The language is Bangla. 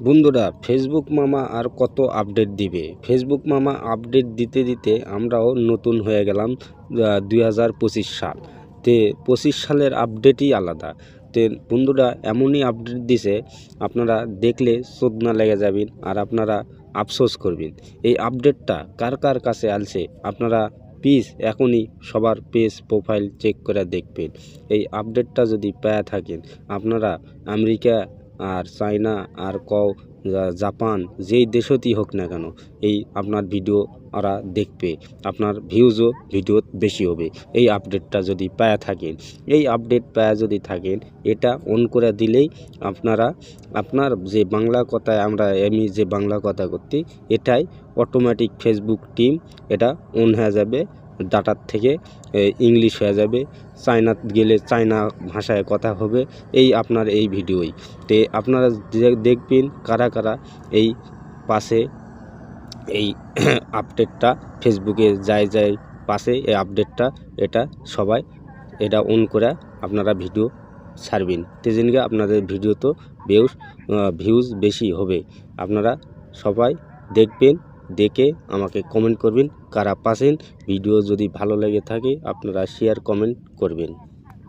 বন্ধুরা, ফেসবুক মামা আর কত আপডেট দিবে। ফেসবুক মামা আপডেট দিতে দিতে আমরাও নতুন হয়ে গেলাম 2025 সাল। 25 সালের আপডেটই আলাদা। বন্ধুরা এমনই আপডেট দিছে, আপনারা দেখলে চোদনা লেগে যাবেন আর আপনারা আফসোস করবেন। এই আপডেটটা কার কার কাছে আসছে আপনারা প্লিজ এখনই সবার পেজ প্রোফাইল চেক করে দেখবেন। এই আপডেটটা যদি পেয়ে থাকেন আপনারা আমেরিকা আর চায়না আর জাপান যেই দেশতেই হোক না কেন, এই আপনার ভিডিও ওরা দেখবে, আপনার ভিউজও ভিডিও বেশি হবে। এই আপডেটটা যদি পায় থাকেন, এই আপডেট পায় যদি থাকেন, এটা অন করে দিলেই আপনার যে বাংলা কথায় আমি যে বাংলা কথা করতে, এটাই অটোমেটিক ফেসবুক টিম এটা অন হয়ে যাবে, ডাটার থেকে ইংলিশ হয়ে যাবে, চায়না গেলে চায়না ভাষায় কথা হবে। আপনার এই ভিডিওই আপনারা দেখবেন কারা কারা এই পাশে এই আপডেটটা ফেসবুকে যায় পাশে এই আপডেটটা এটা সবাই এটা অন করে আপনারা ভিডিও ছাড়বেন। তেজেনকে আপনাদের ভিডিও তো ভিউজ বেশি হবে। আপনারা সবাই দেখবেন, দেখে আমাকে কমেন্ট করবেন কারা পাচ্ছেন। ভিডিও যদি ভালো লেগে থাকে আপনারা শেয়ার কমেন্ট করবেন।